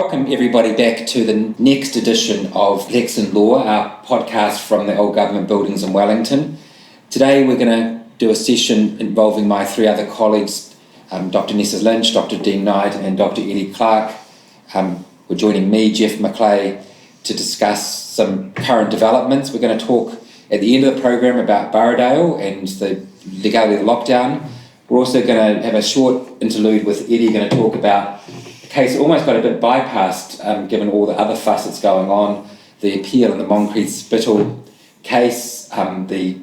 Welcome everybody back to the next edition of Lex and Law, our podcast from the old government buildings in Wellington. Today we're going to do a session involving my three other colleagues, Dr. Nessa Lynch, Dr. Dean Knight and Dr. Eddie Clark. We're joining me, Jeff McClay, to discuss some current developments. We're going to talk at the end of the program about Borrowdale and the legality of the lockdown. We're also going to have a short interlude with Eddie, going to talk about case almost got a bit bypassed given all the other fuss that's going on, the appeal in the Moncrief Spittal case, the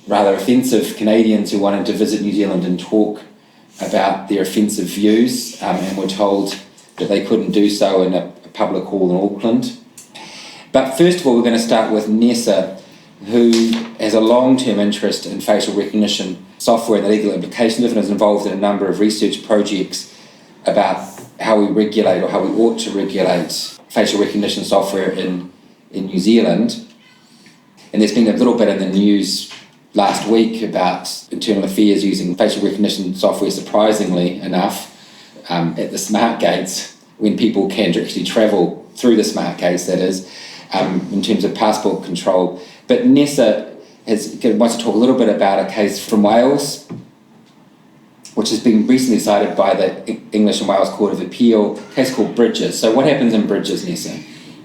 rather offensive Canadians who wanted to visit New Zealand and talk about their offensive views and were told that they couldn't do so in a public hall in Auckland. But first of all, we're going to start with Nessa, who has a long-term interest in facial recognition software and the legal implications of it, and is involved in a number of research projects about how we regulate or how we ought to regulate facial recognition software in New Zealand. And there's been a little bit in the news last week about Internal Affairs using facial recognition software, surprisingly enough, at the smart gates, when people can actually travel through the smart gates, that is, in terms of passport control. But Nessa wants to talk a little bit about a case from Wales, which has been recently decided by the English and Wales Court of Appeal, a case called Bridges. So what happens in Bridges, Nessa?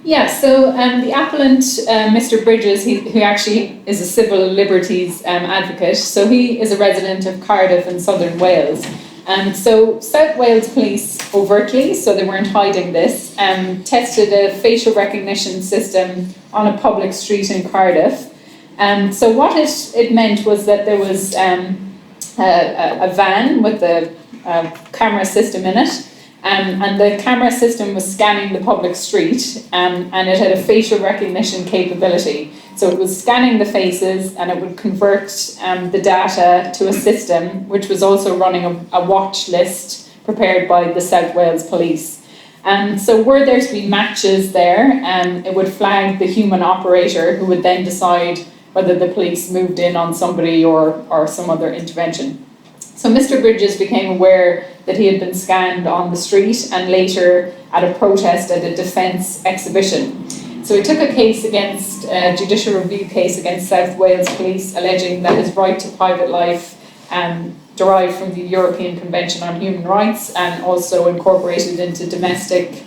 Yeah, so the appellant, Mr. Bridges, who actually is a civil liberties advocate, so he is a resident of Cardiff in southern Wales. So South Wales Police overtly, so they weren't hiding this, tested a facial recognition system on a public street in Cardiff. So what it meant was that there was a van with a camera system in it, and the camera system was scanning the public street, and it had a facial recognition capability. So it was scanning the faces, and it would convert the data to a system which was also running a watch list prepared by the South Wales Police. So were there to be matches there, it would flag the human operator, who would then decide whether the police moved in on somebody or some other intervention. So Mr. Bridges became aware that he had been scanned on the street and later at a protest at a defence exhibition. So he took a judicial review case against South Wales Police, alleging that his right to private life derived from the European Convention on Human Rights and also incorporated into domestic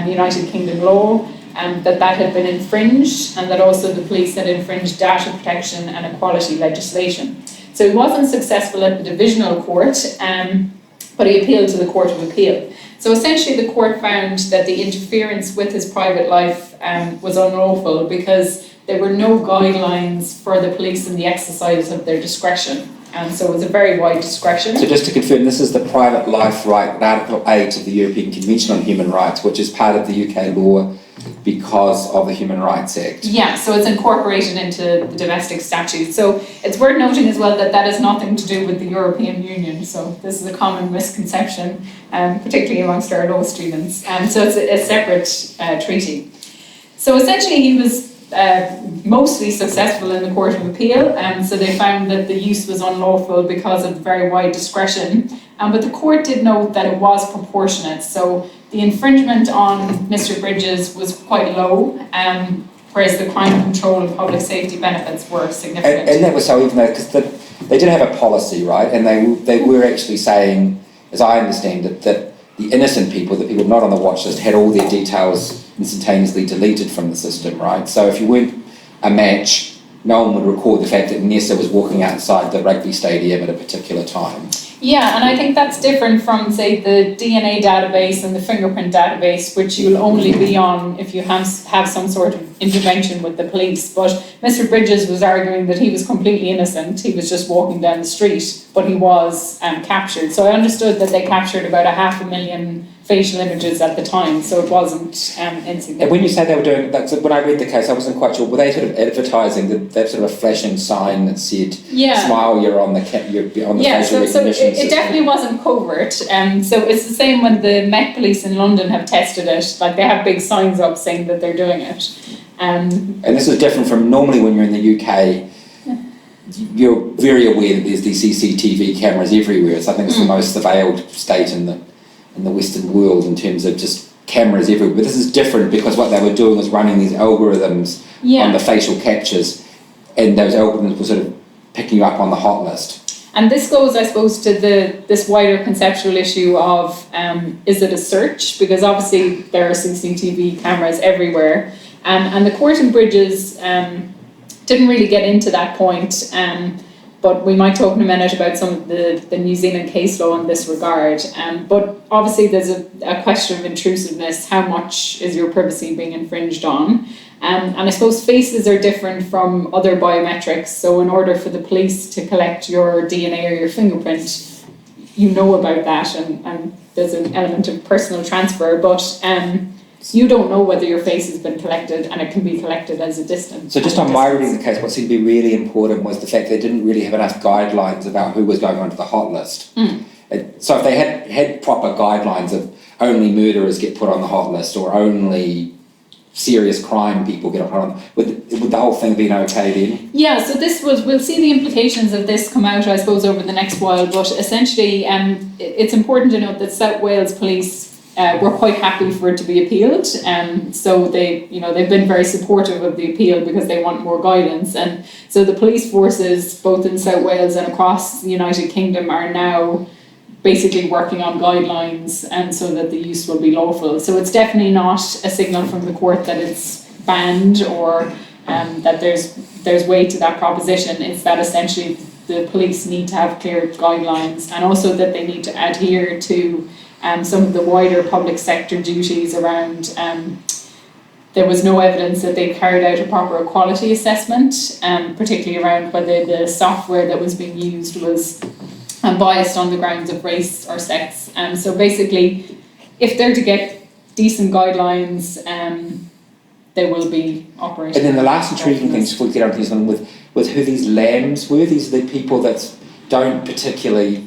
United Kingdom law, that had been infringed, and that also the police had infringed data protection and equality legislation. So he wasn't successful at the divisional court, but he appealed to the Court of Appeal. So essentially the court found that the interference with his private life was unlawful because there were no guidelines for the police in the exercise of their discretion. So it was a very wide discretion. So just to confirm, this is the private life right in Article 8 of the European Convention on Human Rights, which is part of the UK law because of the Human Rights Act. Yeah, so it's incorporated into the domestic statute. So it's worth noting as well that has nothing to do with the European Union. So this is a common misconception, particularly amongst our law students. So it's a separate treaty. So essentially he was mostly successful in the Court of Appeal, so they found that the use was unlawful because of the very wide discretion, but the court did note that it was proportionate. So the infringement on Mr. Bridges was quite low, whereas the crime control and public safety benefits were significant. And that was so, even though, because they did have a policy, right, and they were actually saying, as I understand it, that the innocent people, the people not on the watch list, had all their details instantaneously deleted from the system, right? So if you weren't a match, no one would record the fact that Nessa was walking outside the rugby stadium at a particular time. Yeah, and I think that's different from, say, the DNA database and the fingerprint database, which you'll only be on if you have some sort of intervention with the police. But Mr. Bridges was arguing that he was completely innocent. He was just walking down the street, but he was captured. So I understood that they captured about 500,000 facial images at the time, so it wasn't insignificant. And when you say they were doing that, so when I read the case, I wasn't quite sure, were they sort of advertising that sort of a flashing sign that said, smile, you're on the facial recognition system? It definitely wasn't covert. So it's the same when the Met Police in London have tested it, like they have big signs up saying that they're doing it. And this is different from normally when you're in the UK, you're very aware that there's these CCTV cameras everywhere. So I think it's the most surveilled state in the Western world in terms of just cameras everywhere. But this is different because what they were doing was running these algorithms on the facial captures, and those algorithms were sort of picking you up on the hot list. And this goes, I suppose, to this wider conceptual issue of is it a search? Because obviously there are CCTV cameras everywhere. And the court in Bridges didn't really get into that point, but we might talk in a minute about some of the New Zealand case law in this regard. But obviously there's a question of intrusiveness. How much is your privacy being infringed on? And I suppose faces are different from other biometrics. So in order for the police to collect your DNA or your fingerprint, you know about that, and there's an element of personal transfer, but you don't know whether your face has been collected, and it can be collected as a distance. So just on my reading of the case, what seemed to be really important was the fact they didn't really have enough guidelines about who was going onto the hot list. So if they had proper guidelines of only murderers get put on the hot list, or only serious crime people get put on, would the whole thing been okay then? Yeah, so we'll see the implications of this come out, I suppose, over the next while, but essentially it's important to note that South Wales Police were quite happy for it to be appealed, so they've been very supportive of the appeal because they want more guidance. And so the police forces both in South Wales and across the United Kingdom are now basically working on guidelines, and so that the use will be lawful. So it's definitely not a signal from the court that it's banned, or that there's weight to that proposition. It's that essentially the police need to have clear guidelines, and also that they need to adhere to some of the wider public sector duties around. There was no evidence that they carried out a proper quality assessment, particularly around whether the software that was being used was biased on the grounds of race or sex. So basically, if they're to get decent guidelines, they will be operating. And then the last intriguing thing, before we get on to this one, with who these lambs were. These are the people that don't particularly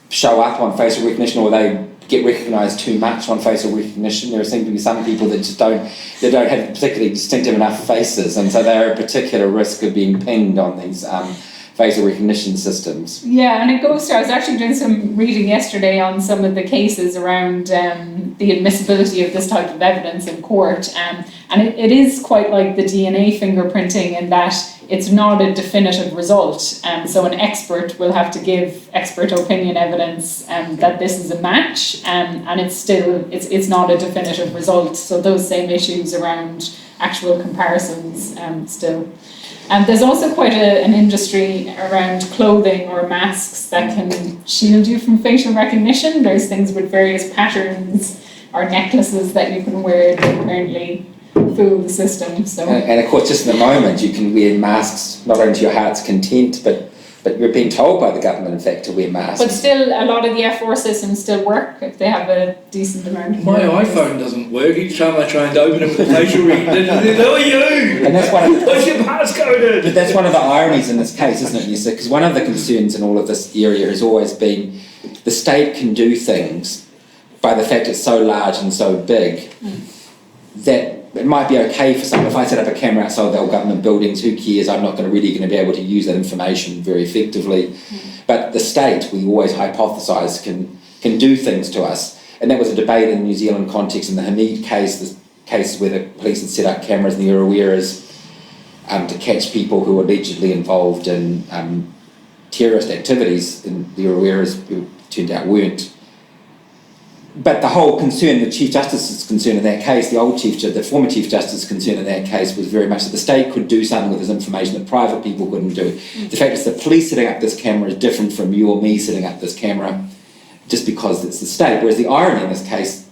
show up on facial recognition, or they get recognised too much on facial recognition. There seem to be some people that just don't have particularly distinctive enough faces, and so they're at particular risk of being pinged on these facial recognition systems. Yeah, and it goes to, I was actually doing some reading yesterday on some of the cases around the admissibility of this type of evidence in court, and it is quite like the DNA fingerprinting in that it's not a definitive result. So an expert will have to give expert opinion evidence that this is a match, and it's not a definitive result. So those same issues around actual comparisons still. There's also quite an industry around clothing or masks that can shield you from facial recognition. There's things with various patterns or necklaces that you can wear that apparently fool the system. So and of course, just in the moment, you can wear masks not only to your heart's content, but you're being told by the government, in fact, to wear masks. But still, a lot of the F4 systems still work if they have a decent amount of My iPhone doesn't work. Each time I try and open it with the facial recognition, who are you? And that's what's your passcode in? But that's one of the ironies in this case, isn't it, Nessa? Because one of the concerns in all of this area has always been the state can do things by the fact it's so large and so big that it might be okay for someone. If I set up a camera outside the old government buildings, who cares? I'm not really going to be able to use that information very effectively. But the state, we always hypothesise, can do things to us. And that was a debate in the New Zealand context in the Hamid case, the case where the police had set up cameras in the Uraweras to catch people who were allegedly involved in terrorist activities in the Uraweras, who turned out weren't. But the whole concern, the Chief Justice's concern in that case, the former Chief Justice's concern in that case was very much that the state could do something with this information that private people couldn't do. The fact is the police setting up this camera is different from you or me setting up this camera just because it's the state. Whereas the irony in this case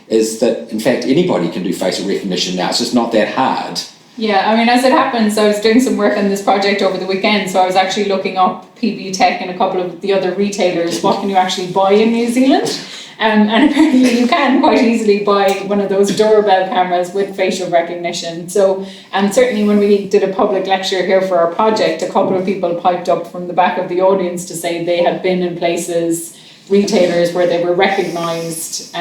is that, in fact, anybody can do facial recognition now. It's just not that hard. Yeah, I mean, as it happens, I was doing some work on this project over the weekend, so I was actually looking up PB Tech and a couple of the other retailers, what can you actually buy in New Zealand? And apparently you can quite easily buy one of those doorbell cameras with facial recognition. So, and certainly when we did a public lecture here for our project, a couple of people piped up from the back of the audience to say they had been in places retailers where they were recognised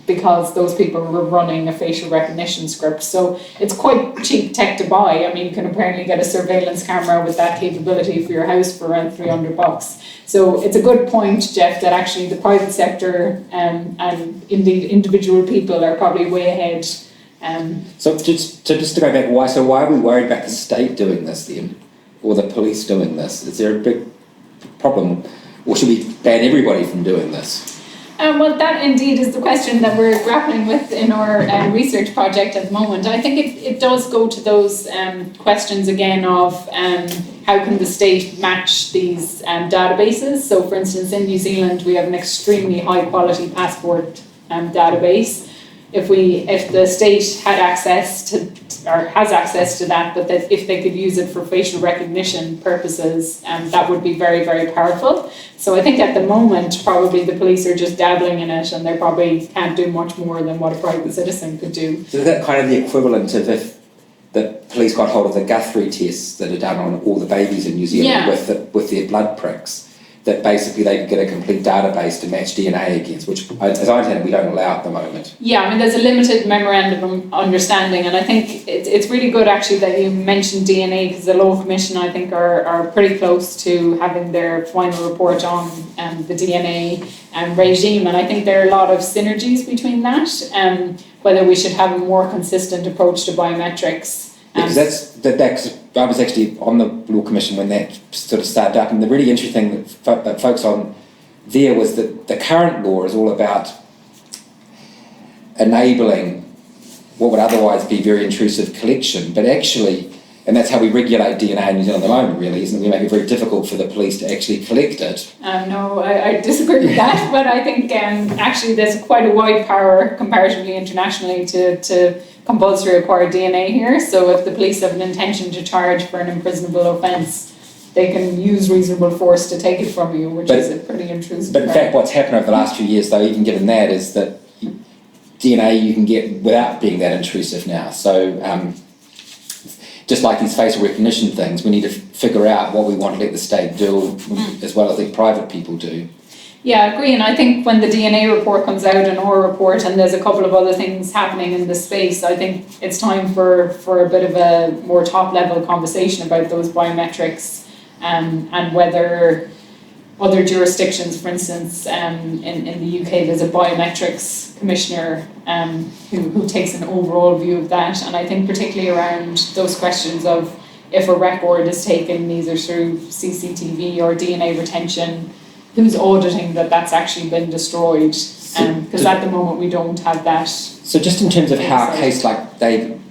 because those people were running a facial recognition script. So it's quite cheap tech to buy. I mean, you can apparently get a surveillance camera with that capability for your house for around $300. So it's a good point, Jeff, that actually the private sector and indeed individual people are probably way ahead. So just to go back, why are we worried about the state doing this then, or the police doing this? Is there a big problem? Or should we ban everybody from doing this? Well, that indeed is the question that we're grappling with in our research project at the moment. I think it does go to those questions again of how can the state match these databases. So for instance, in New Zealand, we have an extremely high quality passport database. If the state had access to, or has access to that, but that if they could use it for facial recognition purposes, that would be very, very powerful. So I think at the moment, probably the police are just dabbling in it and they probably can't do much more than what a private citizen could do. So is that kind of the equivalent of if the police got hold of the Guthrie tests that are done on all the babies in New Zealand with their blood pricks? That basically they could get a complete database to match DNA against, which, as I understand it, we don't allow at the moment. Yeah, I mean, there's a limited memorandum of understanding, and I think it's really good actually that you mentioned DNA, because the Law Commission, I think, are pretty close to having their final report on the DNA regime, and I think there are a lot of synergies between that, whether we should have a more consistent approach to biometrics. Because I was actually on the Law Commission when that sort of started up, and the really interesting thing that folks on there was that the current law is all about enabling what would otherwise be very intrusive collection, but actually, and that's how we regulate DNA in New Zealand at the moment, really, isn't it? We make it very difficult for the police to actually collect it. No, I disagree with that, but I think actually there's quite a wide power comparatively internationally to compulsory acquired DNA here. So if the police have an intention to charge for an imprisonable offence, they can use reasonable force to take it from you, which is a pretty intrusive. But in fact, what's happened over the last few years, though, even given that, is that DNA you can get without being that intrusive now. So just like these facial recognition things, we need to figure out what we want to let the state do as well as let private people do. Yeah, I agree, and I think when the DNA report comes out and our report, and there's a couple of other things happening in this space, I think it's time for a bit of a more top-level conversation about those biometrics and whether other jurisdictions, for instance, in the UK, there's a biometrics commissioner who takes an overall view of that, and I think particularly around those questions of if a record is taken either through CCTV or DNA retention, who's auditing that that's actually been destroyed, because at the moment we don't have that. So just in terms of how a case like David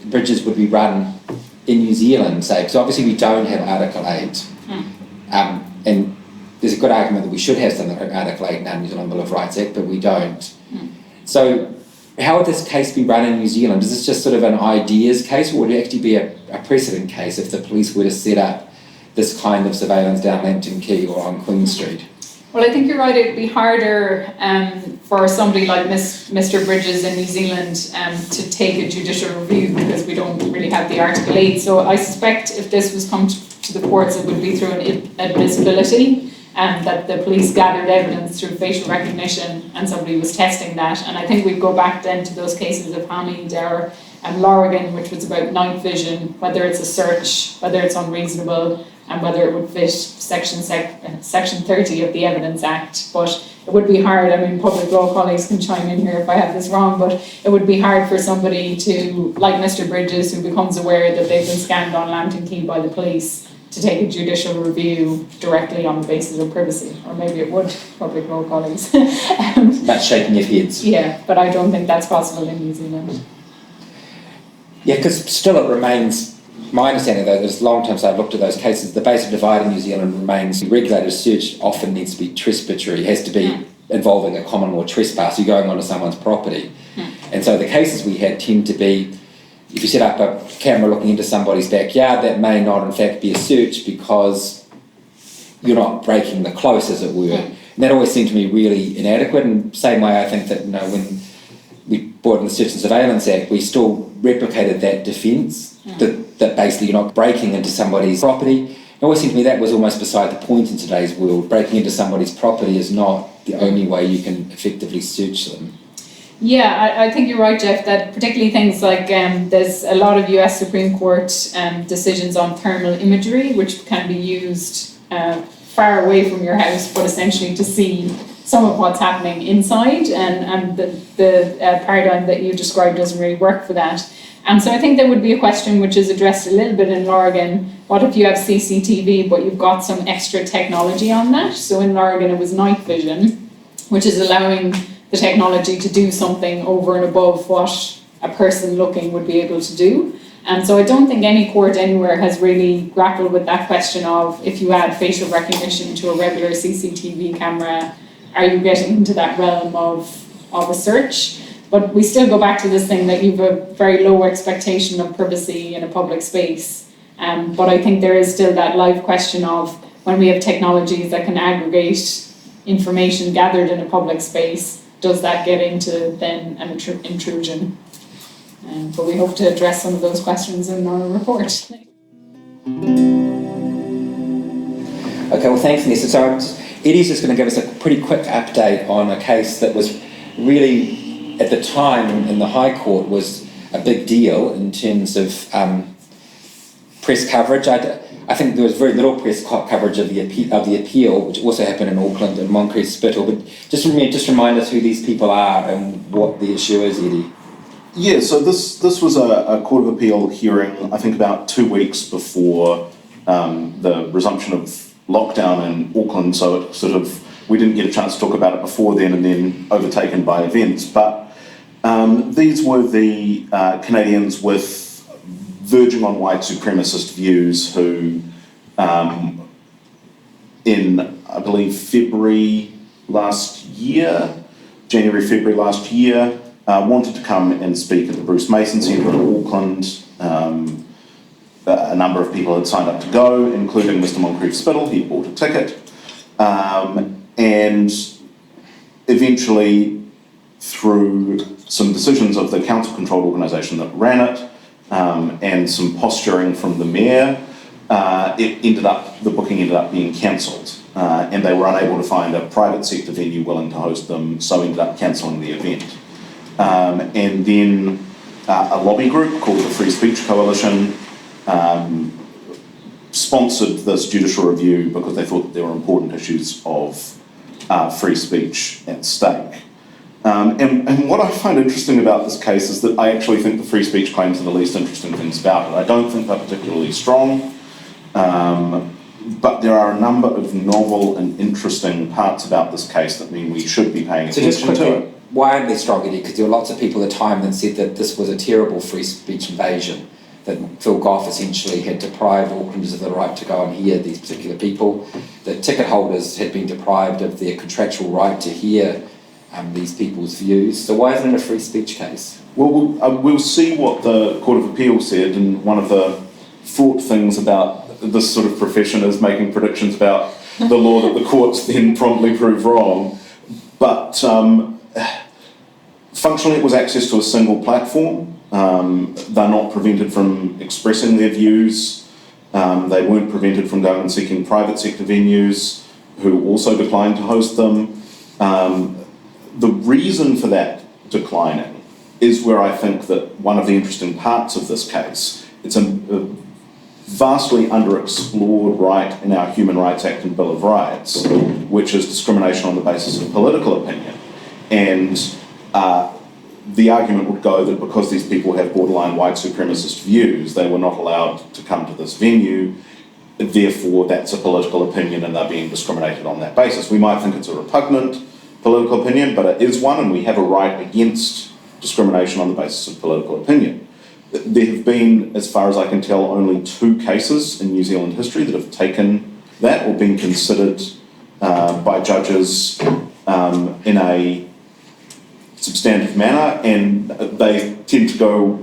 Bridges would be run in New Zealand, say, because obviously we don't have Article 8, and there's a good argument that we should have something like Article 8 in our New Zealand Bill of Rights Act, but we don't. So how would this case be run in New Zealand? Is this just sort of an ideas case, or would it actually be a precedent case if the police were to set up this kind of surveillance down Lambton Quay or on Queen Street? Well, I think you're right. It'd be harder for somebody like Mr. Bridges in New Zealand to take a judicial review because we don't really have the Article 8. So I suspect if this was come to the courts, it would be through an admissibility, that the police gathered evidence through facial recognition and somebody was testing that. And I think we'd go back then to those cases of Hamid or Lorrigan, which was about night vision, whether it's a search, whether it's unreasonable, and whether it would fit Section 30 of the Evidence Act. But it would be hard, I mean, public law colleagues can chime in here if I have this wrong, but it would be hard for somebody to, like Mr. Bridges, who becomes aware that they've been scanned on Lambton Quay by the police, to take a judicial review directly on the basis of privacy. Or maybe it would, public law colleagues. That's shaking your heads. Yeah, but I don't think that's possible in New Zealand. Yeah, because still it remains, my understanding though, there's long term, so I've looked at those cases, the basic divide in New Zealand remains regulated search often needs to be trespassatory, it has to be involving a common law trespass, you're going onto someone's property. And so the cases we had tend to be, if you set up a camera looking into somebody's backyard, that may not in fact be a search because you're not breaking the close, as it were. And that always seemed to me really inadequate, and same way I think that, you know, when we brought in the Search and Surveillance Act, we still replicated that defence, that basically you're not breaking into somebody's property, always seemed to me that was almost beside the point in today's world. Breaking into somebody's property is not the only way you can effectively search them. Yeah, I think you're right, Jeff, that particularly things like there's a lot of US Supreme Court decisions on thermal imagery, which can be used far away from your house, but essentially to see some of what's happening inside, and the paradigm that you described doesn't really work for that. And so I think there would be a question which is addressed a little bit in Lorgan. What if you have CCTV, but you've got some extra technology on that? So in Lorgan, it was night vision, which is allowing the technology to do something over and above what a person looking would be able to do. And so I don't think any court anywhere has really grappled with that question of, if you add facial recognition to a regular CCTV camera, are you getting into that realm of a search? But we still go back to this thing that you've a very low expectation of privacy in a public space. But I think there is still that live question of, when we have technologies that can aggregate information gathered in a public space, does that get into then an intrusion? But we hope to address some of those questions in our report. Okay, well, thanks, Nessa. So Eddie's just going to give us a pretty quick update on a case that was really, at the time in the High Court, was a big deal in terms of press coverage. I think there was very little press coverage of the appeal, which also happened in Auckland and Moncrief Spittal. But just remind us who these people are and what the issue is, Eddie. Yeah, so this was a Court of Appeal hearing, I think about 2 weeks before the resumption of lockdown in Auckland, so it sort of, we didn't get a chance to talk about it before then and then overtaken by events. But these were the Canadians with verging on white supremacist views who, in, I believe, January, February last year, wanted to come and speak at the Bruce Mason Centre in Auckland. A number of people had signed up to go, including Mr. Moncrief Spittal. He bought a ticket. And eventually, through some decisions of the council-controlled organisation that ran it, and some posturing from the mayor, the booking ended up being cancelled. And they were unable to find a private sector venue willing to host them, so ended up cancelling the event. And then a lobby group called the Free Speech Coalition sponsored this judicial review because they thought that there were important issues of free speech at stake. And what I find interesting about this case is that I actually think the free speech claims are the least interesting things about it. I don't think they're particularly strong, but there are a number of novel and interesting parts about this case that mean we should be paying attention to it. Why aren't they strong, Eddie? Because there were lots of people at the time that said that this was a terrible free speech invasion, that Phil Goff essentially had deprived Aucklanders of the right to go and hear these particular people, that ticket holders had been deprived of their contractual right to hear these people's views. So why isn't it a free speech case? Well, we'll see what the Court of Appeal said, and one of the fraught things about this sort of profession is making predictions about the law that the courts then promptly prove wrong. But functionally it was access to a single platform. They're not prevented from expressing their views. They weren't prevented from going and seeking private sector venues, who also declined to host them. The reason for that declining is where I think that one of the interesting parts of this case, it's a vastly underexplored right in our Human Rights Act and Bill of Rights, which is discrimination on the basis of political opinion. And the argument would go that because these people have borderline white supremacist views, they were not allowed to come to this venue, therefore that's a political opinion and they're being discriminated on that basis. We might think it's a repugnant political opinion, but it is one, and we have a right against discrimination on the basis of political opinion. There have been, as far as I can tell, only 2 cases in New Zealand history that have taken that or been considered by judges in a substantive manner, and they tend to go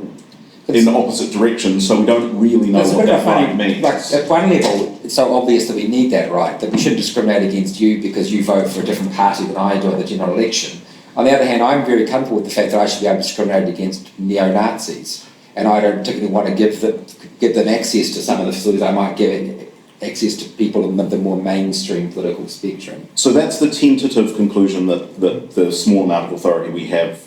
in the opposite direction, so we don't really know what that right means. Like, at one level, it's so obvious that we need that right, that we shouldn't discriminate against you because you vote for a different party than I do, that you're not election. On the other hand, I'm very comfortable with the fact that I should be able to discriminate against neo-Nazis, and I don't particularly want to give them access to some of the facilities I might give access to people in the more mainstream political spectrum. So that's the tentative conclusion that the small amount of authority we have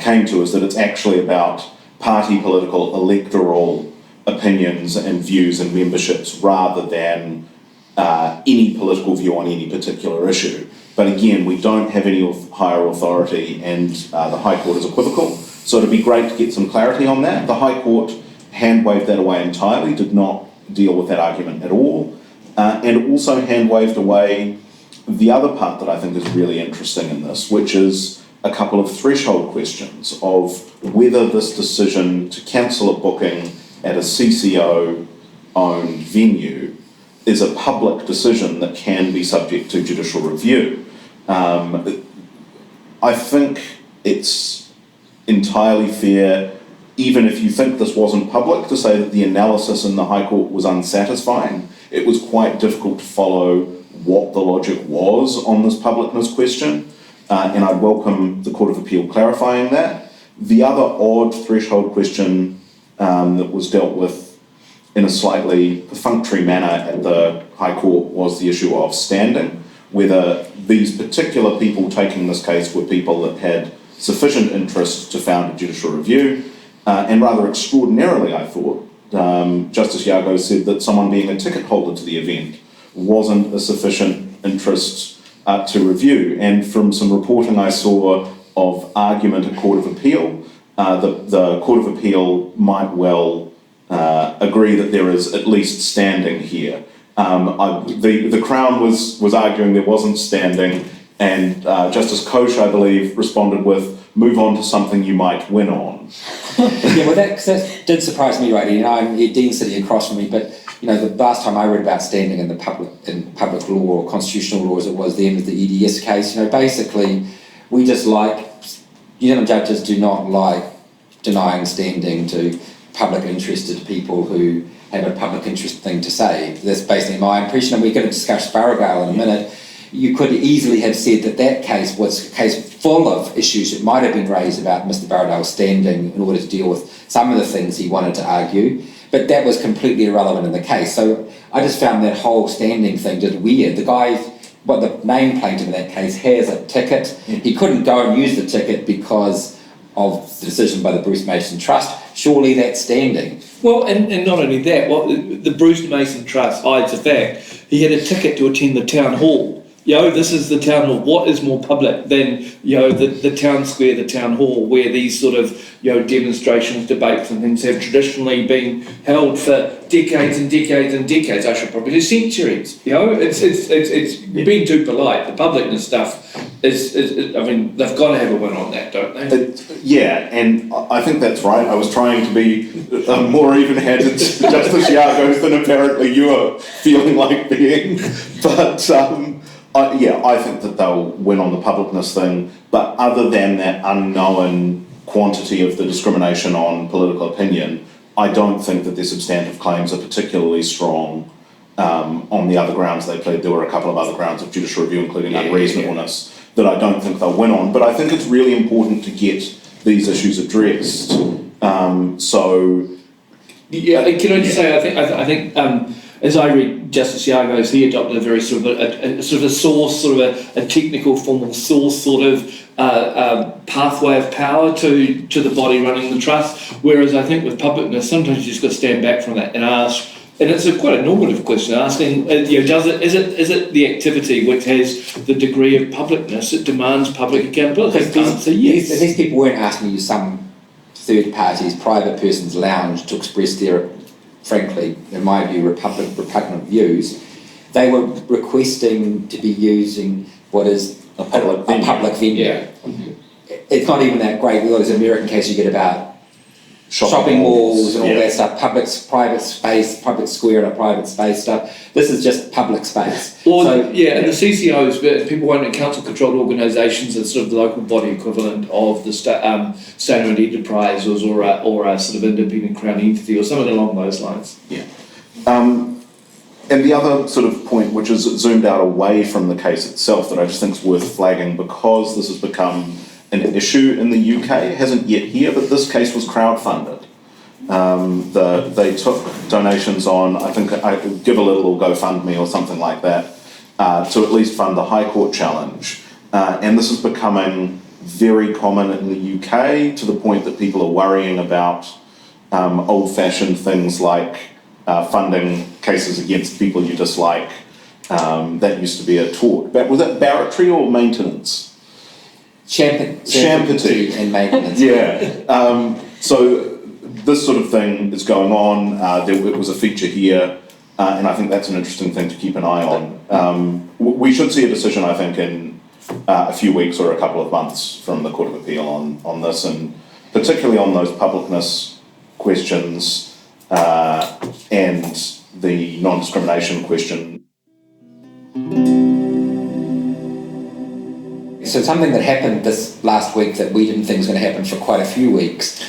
came to, is that it's actually about party political electoral opinions and views and memberships rather than any political view on any particular issue. But again, we don't have any higher authority, and the High Court is equivocal. So it'd be great to get some clarity on that. The High Court hand-waved that away entirely, did not deal with that argument at all, and also hand-waved away the other part that I think is really interesting in this, which is a couple of threshold questions of whether this decision to cancel a booking at a CCO-owned venue is a public decision that can be subject to judicial review. I think it's entirely fair, even if you think this wasn't public, to say that the analysis in the High Court was unsatisfying. It was quite difficult to follow what the logic was on this publicness question, and I'd welcome the Court of Appeal clarifying that. The other odd threshold question that was dealt with in a slightly perfunctory manner at the High Court was the issue of standing, whether these particular people taking this case were people that had sufficient interest to found a judicial review, and rather extraordinarily, I thought, Justice Yago said that someone being a ticket holder to the event wasn't a sufficient interest to review. And from some reporting I saw of argument at Court of Appeal, the Court of Appeal might well agree that there is at least standing here. The Crown was arguing there wasn't standing, and Justice Koch, I believe, responded with, "Move on to something you might win on." Yeah, well, that did surprise me, right? I'm Dean sitting across from me, but the last time I read about standing in public law or constitutional law, as it was then with the EDS case, basically we just New Zealand judges do not like denying standing to public interested people who have a public interest thing to say. That's basically my impression, and we're going to discuss Borrowdale in a minute. You could easily have said that case was a case full of issues that might have been raised about Mr. Borrowdale's standing in order to deal with some of the things he wanted to argue, but that was completely irrelevant in the case. So I just found that whole standing thing just weird. The guy, the named plaintiff in that case, has a ticket. He couldn't go and use the ticket because of the decision by the Bruce Mason Trust. Surely that's standing. Well, and not only that, the Bruce Mason Trust hides the fact he had a ticket to attend the town hall. This is the town hall. What is more public than, the town square, the town hall, where these sort of, demonstrations, debates and things have traditionally been held for decades and decades and decades. I should probably say centuries. It's being too polite. The publicness stuff is they've got to have a win on that, don't they? Yeah, and I think that's right. I was trying to be more even-handed Justice Yago than apparently you are feeling like being, but I think that they'll win on the publicness thing, but other than that unknown quantity of the discrimination on political opinion, I don't think that their substantive claims are particularly strong on the other grounds they plead. There were a couple of other grounds of judicial review, including unreasonableness, that I don't think they'll win on, but I think it's really important to get these issues addressed. Can I just say, I think as I read Justice Yago's, he adopted a very sort of a source, sort of a technical formal source sort of pathway of power to the body running the trust. Whereas I think with publicness, sometimes you just got to stand back from that and ask. And it's quite a normative question, asking, is it the activity which has the degree of publicness that demands public accountability? These people weren't asking you some third party's private person's lounge to express their, frankly, in my view, repugnant views. They were requesting to be using what is a public venue. Yeah. It's not even that great. There's an American case you get about shopping malls and all that stuff, private space, public square and a private space stuff. This is just public space. And the CCOs, people wanting council-controlled organisations, are sort of the local body equivalent of the state-owned enterprise or a sort of independent Crown entity or something along those lines. Yeah. And the other sort of point, which is zoomed out away from the case itself, that I just think is worth flagging because this has become an issue in the UK, it hasn't yet here, but this case was crowdfunded. They took donations on, I think, I could give a little or GoFundMe or something like that, to at least fund the High Court challenge. And this is becoming very common in the UK, to the point that people are worrying about old-fashioned things like funding cases against people you dislike. That used to be a talk. But was that barratry or maintenance? Champity and maintenance. Yeah. So this sort of thing is going on. It was a feature here, and I think that's an interesting thing to keep an eye on. We should see a decision, I think, in a few weeks or a couple of months from the Court of Appeal on this, and particularly on those publicness questions and the non-discrimination question. So something that happened this last week that we didn't think was going to happen for quite a few weeks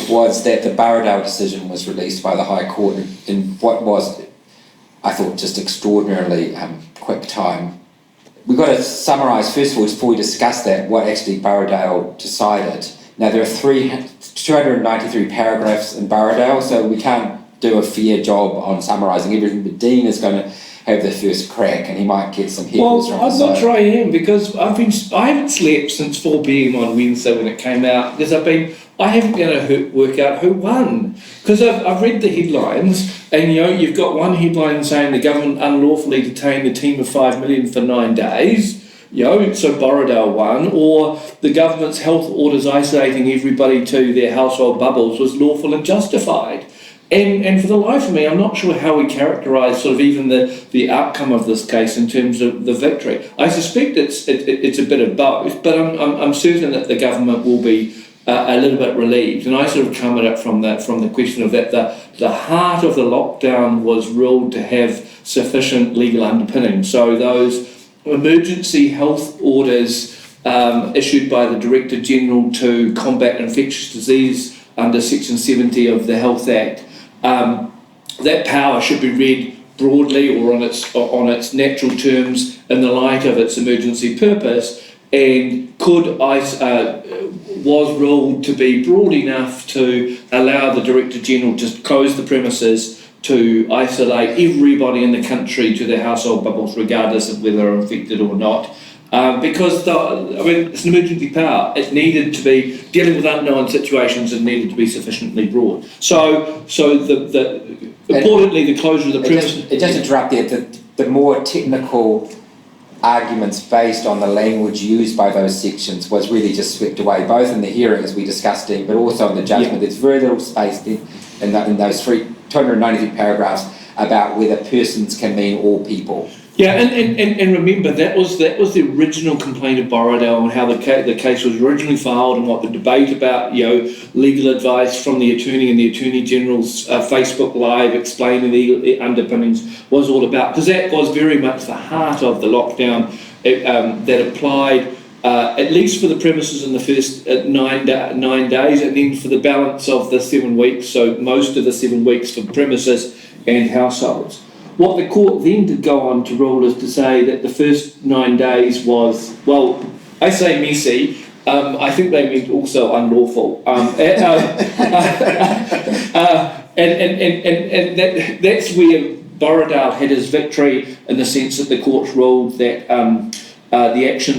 was that the Borrowdale decision was released by the High Court in what was, I thought, just extraordinarily quick time. We've got to summarise, first of all, before we discuss that, what actually Borrowdale decided. Now, there are 293 paragraphs in Borrowdale, so we can't do a fair job on summarising everything, but Dean is going to have the first crack, and he might get some heckles from I'm not sure I am, because I haven't slept since 4 p.m. on Wednesday when it came out, because I haven't been able to work out who won, because I've read the headlines, and you've got one headline saying the government unlawfully detained a team of 5 million for 9 days, so Borrowdale won, or the government's health orders isolating everybody to their household bubbles was lawful and justified. And for the life of me, I'm not sure how we characterise sort of even the outcome of this case in terms of the victory. I suspect it's a bit of both, but I'm certain that the government will be a little bit relieved. And I sort of come at it from the question of that the heart of the lockdown was ruled to have sufficient legal underpinning. So those emergency health orders issued by the Director General to combat infectious disease under Section 70 of the Health Act, that power should be read broadly or on its natural terms in the light of its emergency purpose, and was ruled to be broad enough to allow the Director General to close the premises to isolate everybody in the country to their household bubbles, regardless of whether they're infected or not. Because it's an emergency power. It needed to be dealing with unknown situations and needed to be sufficiently broad. So importantly, the closure of the premises. It just interrupt there. The more technical arguments based on the language used by those sections was really just swept away, both in the hearing as we discussed, Dean, but also in the judgment. Yeah. There's very little space in those 293 paragraphs about whether persons can mean all people. Yeah, and remember, that was the original complaint of Borrowdale and how the case was originally filed, and what the debate about legal advice from the attorney and the Attorney General's Facebook Live explaining the underpinnings was all about, because that was very much the heart of the lockdown that applied at least for the premises in the first 9 days, and then for the balance of the 7 weeks, so most of the 7 weeks for premises and households. What the court then did go on to rule is to say that the first 9 days was, well, I say messy, I think they meant also unlawful. And that's where Borrowdale had his victory, in the sense that the courts ruled that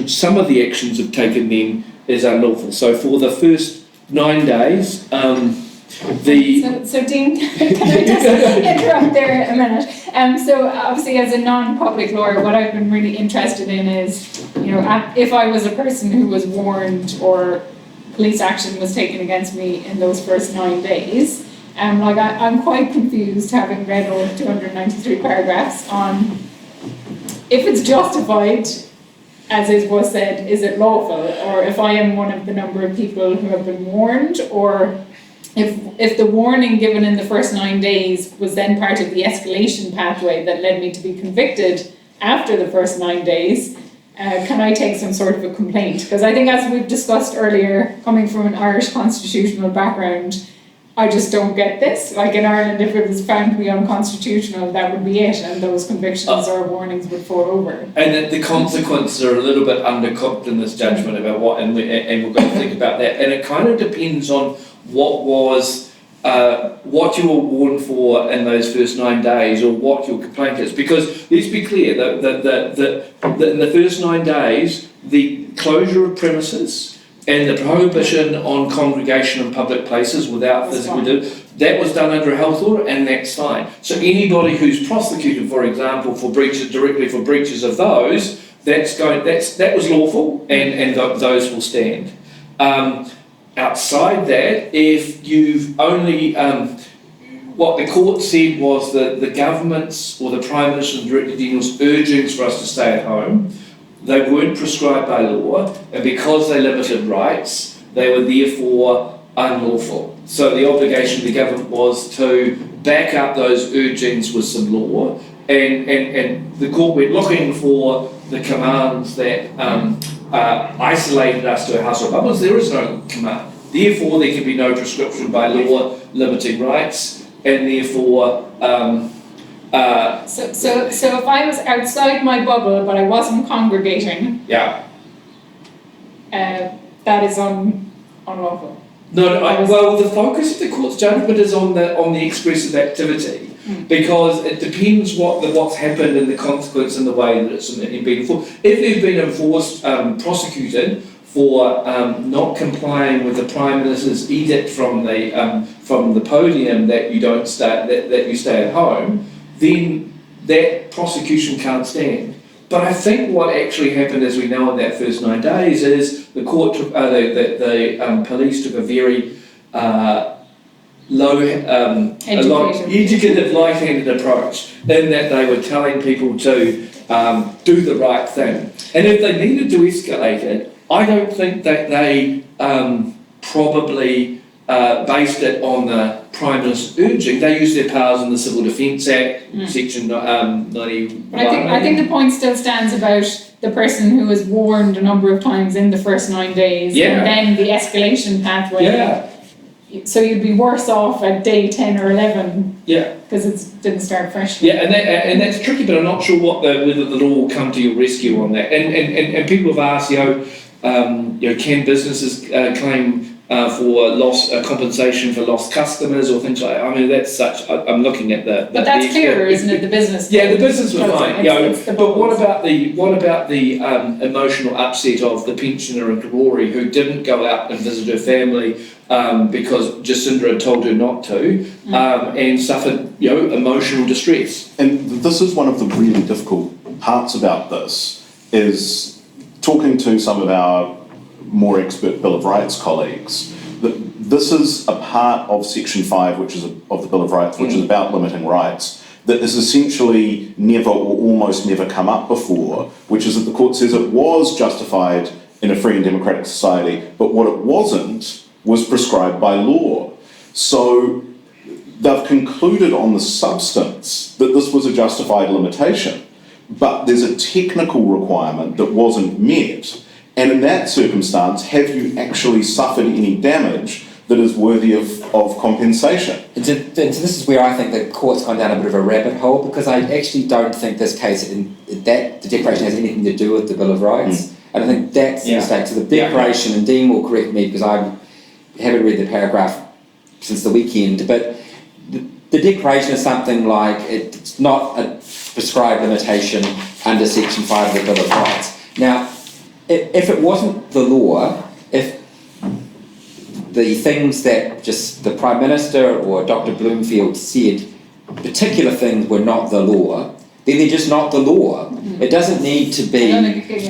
some of the actions have taken then is unlawful. So for the first 9 days, So Dean, can I just interrupt there a minute? So obviously, as a non-public lawyer, what I've been really interested in is, if I was a person who was warned or police action was taken against me in those first 9 days, I'm quite confused, having read all 293 paragraphs, on if it's justified, as was said, is it lawful, or if I am one of the number of people who have been warned, or if the warning given in the first 9 days was then part of the escalation pathway that led me to be convicted after the first 9 days, can I take some sort of a complaint? Because I think, as we've discussed earlier, coming from an Irish constitutional background, I just don't get this. Like in Ireland, if it was found to be unconstitutional, that would be it, and those convictions or warnings would fall over. And the consequences are a little bit undercooked in this judgment about what, and we're going to think about that. And it kind of depends on what was what you were warned for in those first 9 days, or what your complaint is. Because let's be clear that in the first 9 days, the closure of premises and the prohibition on congregation in public places without physical that was done under a health order, and that's fine. So anybody who's prosecuted, for example, for breaches of those, that was lawful, and those will stand. Outside that, if you've only what the court said was that the government's or the Prime Minister and Director General's urgings for us to stay at home, they weren't prescribed by law, and because they limited rights, they were therefore unlawful. So the obligation of the government was to back up those urgings with some law, and the court went looking for the commands that isolated us to our household bubbles. There is no command. Therefore, there can be no prescription by law limiting rights, and therefore. So if I was outside my bubble but I wasn't congregating, Yeah. that is unlawful. Well, the focus of the court's judgment is on the expressive activity, because it depends what's happened and the consequence and the way that it's been enforced. If they've been prosecuted for not complying with the Prime Minister's edict from the podium that you don't stay that you stay at home, then that prosecution can't stand. But I think what actually happened, as we know, in that first 9 days, is the court took the police took a very educative, light-handed approach, in that they were telling people to do the right thing, and if they needed to escalate it, I don't think that they probably based it on the Prime Minister's urging. They used their powers in the Civil Defence Act, Section 91. But I think the point still stands about the person who was warned a number of times in the first 9 days, and then the escalation pathway. Yeah. So you'd be worse off at day 10 or 11. Yeah. Because it didn't start fresh. Yeah, and that's tricky, but I'm not sure whether the law will come to your rescue on that. And people have asked, can businesses claim for compensation for lost customers or things like that? I mean, that's such. I'm looking at the. But that's clearer, isn't it? The business. Yeah, the business was fine. But what about the emotional upset of the pensioner in Karori who didn't go out and visit her family because Jacinda had told her not to, and suffered emotional distress? And this is one of the really difficult parts about this, is talking to some of our more expert Bill of Rights colleagues, that this is a part of Section 5, which is of the Bill of Rights, which is about limiting rights, that has essentially never or almost never come up before, which is that the court says it was justified in a free and democratic society, but what it wasn't was prescribed by law. So they've concluded on the substance that this was a justified limitation, but there's a technical requirement that wasn't met. And in that circumstance, have you actually suffered any damage that is worthy of compensation? And so this is where I think the court's gone down a bit of a rabbit hole, because I actually don't think this case, that the declaration has anything to do with the Bill of Rights. And I think that's the mistake. So the declaration, and Dean will correct me because I haven't read the paragraph since the weekend, but the declaration is something like, it's not a prescribed limitation under Section 5 of the Bill of Rights. Now, if it wasn't the law, if the things that just the Prime Minister or Dr. Bloomfield said, particular things were not the law, then they're just not the law. It doesn't need to be a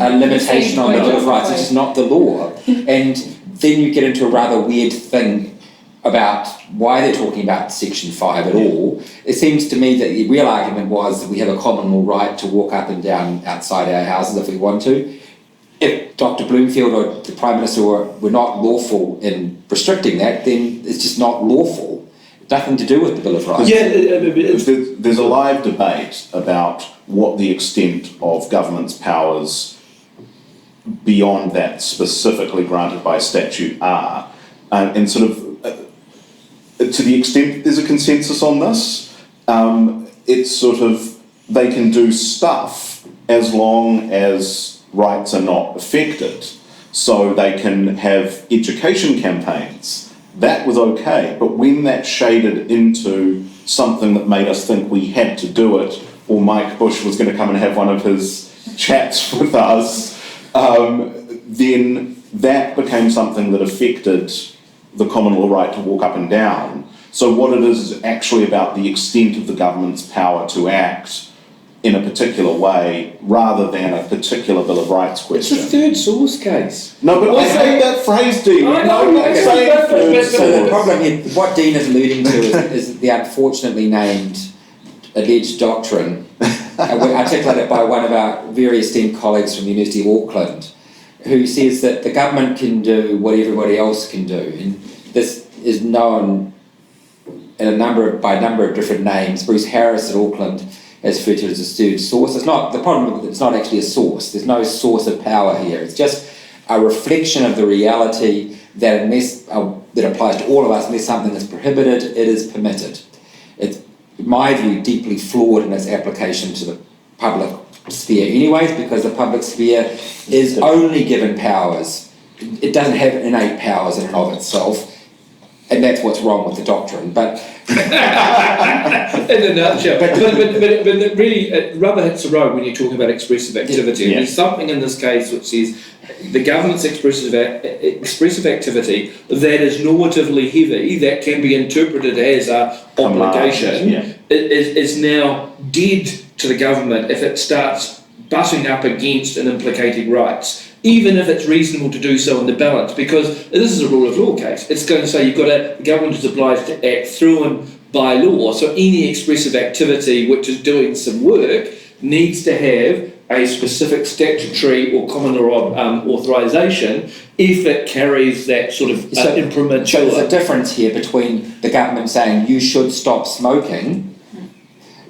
limitation on the Bill of Rights, it's just not the law. And then you get into a rather weird thing about why they're talking about Section 5 at all. It seems to me that the real argument was that we have a common law right to walk up and down outside our houses if we want to. If Dr. Bloomfield or the Prime Minister were not lawful in restricting that, then it's just not lawful. Nothing to do with the Bill of Rights. Yeah, there's a live debate about what the extent of government's powers beyond that specifically granted by statute are. And sort of, to the extent there's a consensus on this, it's sort of, they can do stuff as long as rights are not affected. So they can have education campaigns that was okay. But when that shaded into something that made us think we had to do it, or Mike Bush was going to come and have one of his chats with us, then that became something that affected the common law right to walk up and down. So what it is actually about the extent of the government's power to act in a particular way, rather than a particular Bill of Rights question. It's a third source case. No, but I hate that phrase, Dean. I know, I'm saying third So the source. problem here, what Dean is alluding to is the unfortunately named alleged doctrine, articulated by one of our very esteemed colleagues from the University of Auckland, who says that the government can do what everybody else can do, and this is known in by a number of different names. Bruce Harris at Auckland has referred to it as a third source. It's not the problem. It's not actually a source. There's no source of power here. It's just a reflection of the reality that unless that applies to all of us. Unless something is prohibited, it is permitted. It's, in my view, deeply flawed in its application to the public sphere anyways, because the public sphere is only given powers. It doesn't have innate powers in and of itself, and that's what's wrong with the doctrine. But in a nutshell, but really, rubber hits the road when you're talking about expressive activity. Yeah. And there's something in this case which says the government's expressive activity that is normatively heavy, that can be interpreted as a obligation, is now dead to the government if it starts butting up against and implicating rights, even if it's reasonable to do so in the balance, because this is a rule of law case. It's going to say the government is obliged to act through and by law, so any expressive activity which is doing some work needs to have a specific statutory or common law authorisation if it carries that sort of imprimatur. So there's a difference here between the government saying you should stop smoking,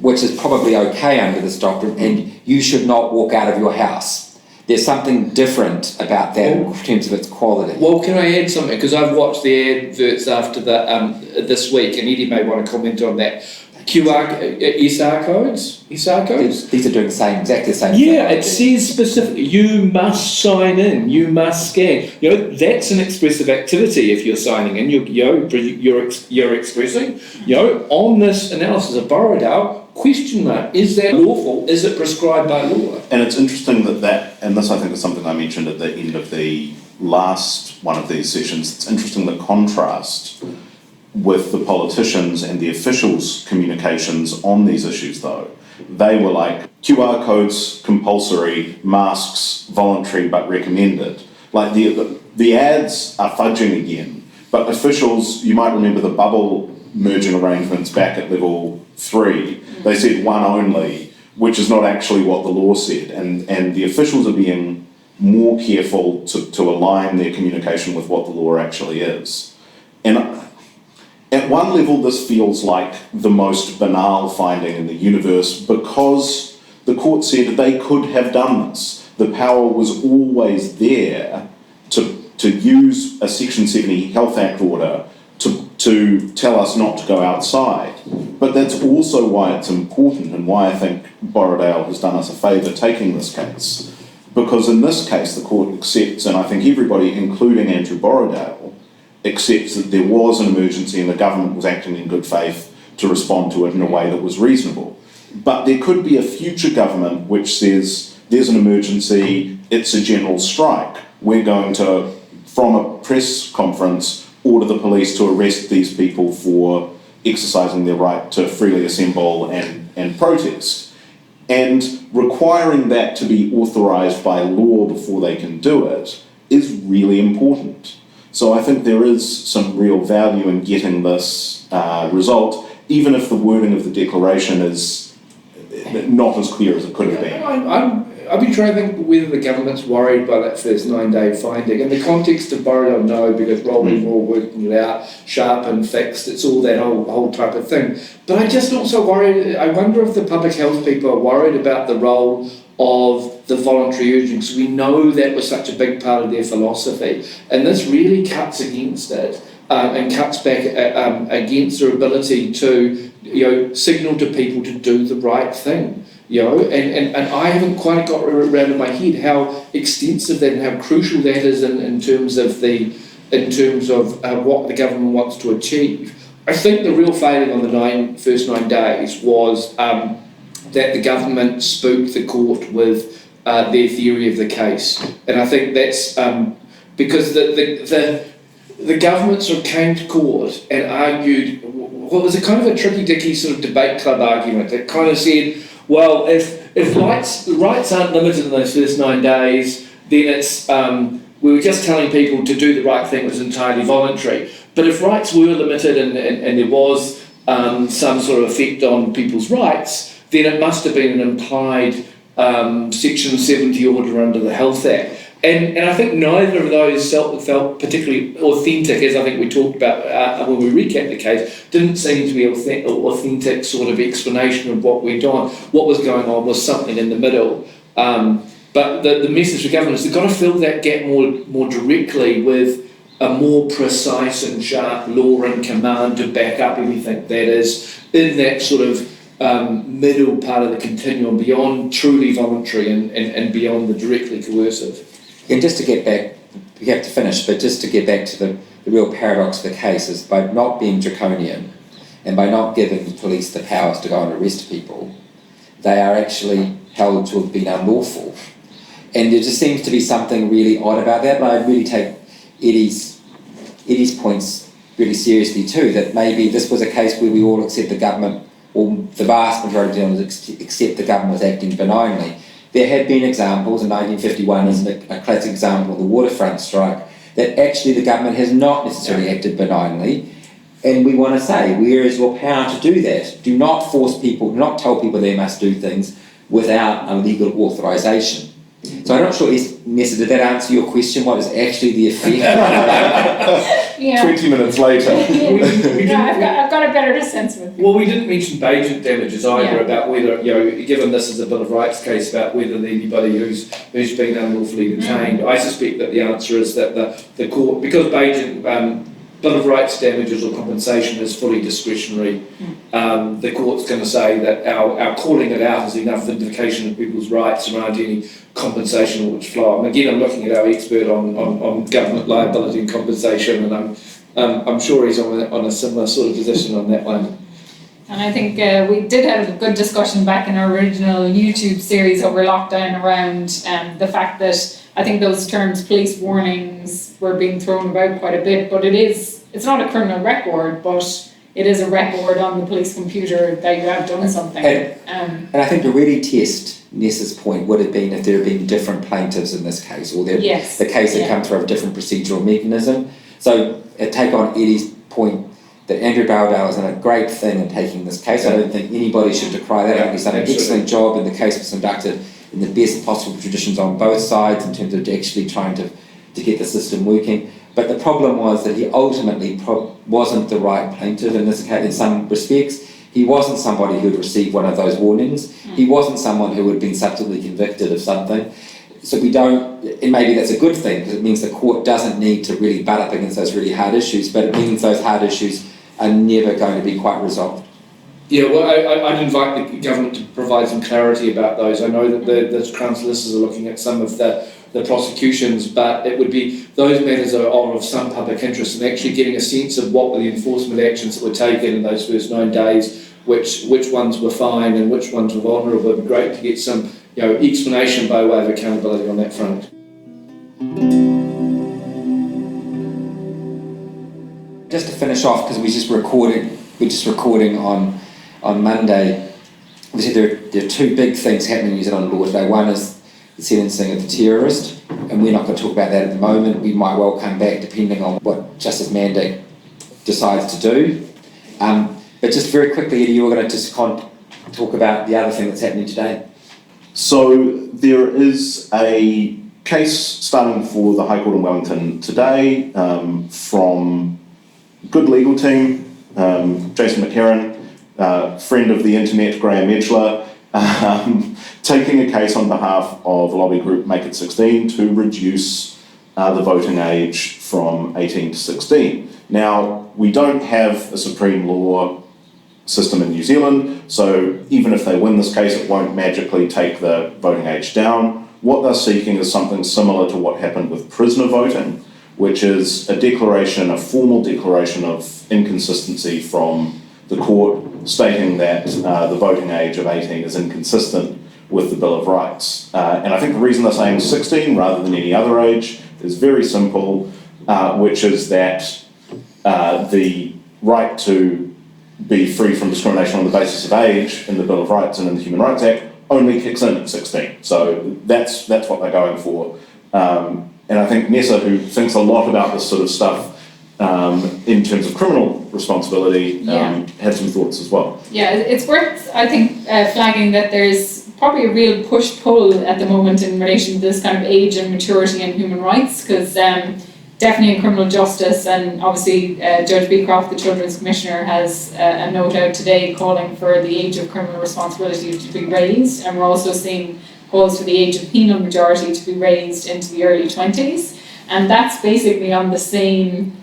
which is probably okay under this doctrine, and you should not walk out of your house. There's something different about that in terms of its quality. Well, can I add something? Because I've watched the adverts after this week, and Eddie may want to comment on that. SR codes? These are doing exactly the same thing. Yeah, it says specifically, you must sign in, you must scan. That's an expressive activity if you're signing in. You're expressing. On this analysis of Borrowdale, question mark, is that lawful? Is it prescribed by law? And it's interesting that, and this I think is something I mentioned at the end of the last one of these sessions, it's interesting the contrast with the politicians and the officials' communications on these issues though. They were like, QR codes compulsory, masks voluntary but recommended. Like the ads are fudging again, but officials, you might remember the bubble merging arrangements back at level 3, they said one only, which is not actually what the law said, and the officials are being more careful to align their communication with what the law actually is. And at one level, this feels like the most banal finding in the universe because the court said they could have done this. The power was always there to use a Section 70 Health Act order to tell us not to go outside. But that's also why it's important and why I think Borrowdale has done us a favour taking this case. Because in this case, the court accepts, and I think everybody, including Andrew Borrowdale, accepts that there was an emergency and the government was acting in good faith to respond to it in a way that was reasonable. But there could be a future government which says, there's an emergency, it's a general strike. We're going to, from a press conference, order the police to arrest these people for exercising their right to freely assemble and protest. And requiring that to be authorised by law before they can do it is really important. So I think there is some real value in getting this result, even if the wording of the declaration is not as clear as it could have been. I've been trying to think whether the government's worried by that first 9-day finding. In the context of Borrowdale, no, because rolling law, working it out, sharp and fixed, it's all that whole type of thing. But I'm just not so worried. I wonder if the public health people are worried about the role of the voluntary urging, because we know that was such a big part of their philosophy. And this really cuts against it and cuts back against their ability to signal to people to do the right thing. And I haven't quite got around in my head how extensive that and how crucial that is in terms of the in terms of what the government wants to achieve. I think the real failing on the first 9 days was that the government spooked the court with their theory of the case, and I think that's because the government sort of came to court and argued what was a kind of a tricky-dicky sort of debate club argument. It kind of said, well, if rights aren't limited in those first 9 days, then it's we were just telling people to do the right thing was entirely voluntary. But if rights were limited and there was some sort of effect on people's rights, then it must have been an implied Section 70 order under the Health Act. And I think neither of those felt particularly authentic, as I think we talked about when we recapped the case. Didn't seem to be authentic sort of explanation of what went on. What was going on was something in the middle. But the message for government is they've got to fill that gap more directly with a more precise and sharp law and command to back up everything that is in that sort of middle part of the continuum, beyond truly voluntary and beyond the directly coercive. And just to get back, we have to finish, but just to get back to the real paradox of the case is by not being draconian and by not giving the police the powers to go and arrest people, they are actually held to have been unlawful. And there just seems to be something really odd about that, but I really take Eddie's points really seriously too, that maybe this was a case where we all accept the government, or the vast majority of us accept the government was acting benignly. There have been examples, and 1951 is a classic example of the waterfront strike, that actually the government has not necessarily acted benignly, and we want to say, where is your power to do that? Do not force people, do not tell people they must do things without a legal authorisation. So I'm not sure, Nessa, did that answer your question? What is actually the effect? Yeah. 20 minutes later. I've got a better sense of it. Well, we didn't mention agent damages either, about whether, given this is a Bill of Rights case, about whether anybody who's been unlawfully detained. I suspect that the answer is that the court, because agent Bill of Rights damages or compensation is fully discretionary, the court's going to say that our calling it out is enough indication of people's rights around any compensation which flow. I'm looking at our expert on government liability and compensation, and I'm sure he's on a similar sort of position on that one. And I think we did have a good discussion back in our original YouTube series over lockdown around the fact that I think those terms, police warnings, were being thrown about quite a bit, but it's not a criminal record, but it is a record on the police computer that you have done something. And I think to really test Nessa's point would have been if there had been different plaintiffs in this case, or the case had come through a different procedural mechanism. So take on Eddie's point that Andrew Borrowdale has done a great thing in taking this case. I don't think anybody should decry that. I think he's done an excellent job, and the case was conducted in the best possible traditions on both sides in terms of actually trying to get the system working. But the problem was that he ultimately wasn't the right plaintiff in this case. In some respects, he wasn't somebody who had received one of those warnings. He wasn't someone who had been subsequently convicted of something. So we don't, and maybe that's a good thing, because it means the court doesn't need to really butt up against those really hard issues, but it means those hard issues are never going to be quite resolved. Yeah, well, I'd invite the government to provide some clarity about those. I know that the Crown solicitors are looking at some of the prosecutions, but it would be, those matters are of some public interest, and actually getting a sense of what were the enforcement actions that were taken in those first 9 days, which ones were fine and which ones were vulnerable. It would be great to get some explanation by way of accountability on that front. Just to finish off, because we're just recording on Monday. Obviously, there are two big things happening in New Zealand law today. One is the sentencing of the terrorist, and we're not going to talk about that at the moment. We might well come back depending on what Justice Mandic decides to do. But just very quickly, Eddie, you were going to just talk about the other thing that's happening today. So there is a case starting for the High Court in Wellington today from good legal team, Jason McHerron, friend of the internet, Graham Edgler, taking a case on behalf of a lobby group, Make It 16, to reduce the voting age from 18 to 16. Now, we don't have a supreme law system in New Zealand, so even if they win this case, it won't magically take the voting age down. What they're seeking is something similar to what happened with prisoner voting, which is a formal declaration of inconsistency from the court stating that the voting age of 18 is inconsistent with the Bill of Rights. And I think the reason they're saying 16 rather than any other age is very simple, which is that the right to be free from discrimination on the basis of age in the Bill of Rights and in the Human Rights Act only kicks in at 16. So that's what they're going for. And I think Nessa, who thinks a lot about this sort of stuff in terms of criminal responsibility, had some thoughts as well. Yeah, it's worth, I think, flagging that there's probably a real push-pull at the moment in relation to this kind of age and maturity in human rights, because definitely in criminal justice, and obviously Judge Beecroft, the Children's Commissioner, has a note out today calling for the age of criminal responsibility to be raised, and we're also seeing calls for the age of penal majority to be raised into the early 20s, and that's basically on the same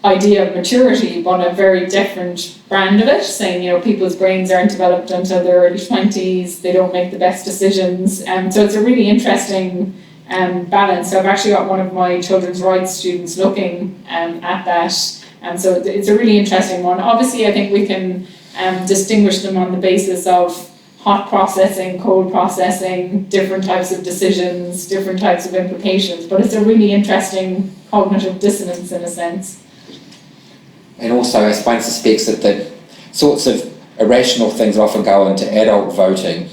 idea of maturity, but a very different brand of it, saying, you know, people's brains aren't developed until their early 20s, they don't make the best decisions, and so it's a really interesting balance. So I've actually got one of my children's rights students looking at that, and so it's a really interesting one. Obviously, I think we can distinguish them on the basis of hot processing, cold processing, different types of decisions, different types of implications, but it's a really interesting cognitive dissonance in a sense. And also, one suspects that the sorts of irrational things that often go into adult voting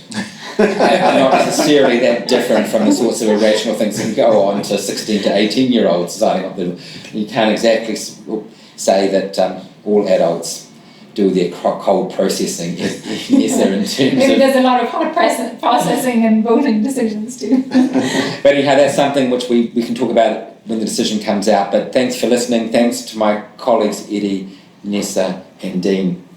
are not necessarily that different from the sorts of irrational things that can go on to 16 to 18-year-olds deciding what the... You can't exactly say that all adults do their cold processing, yes, in terms Maybe of... there's a lot of hot processing and voting decisions too. But anyhow, that's something which we can talk about when the decision comes out. But thanks for listening. Thanks to my colleagues Eddie, Nessa and Dean.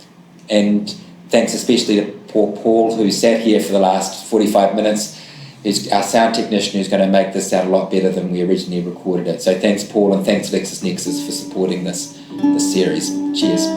And thanks especially to poor Paul, who sat here for the last 45 minutes. Who's our sound technician, who's going to make this sound a lot better than we originally recorded it. So thanks, Paul, and thanks LexisNexis for supporting this series. Cheers.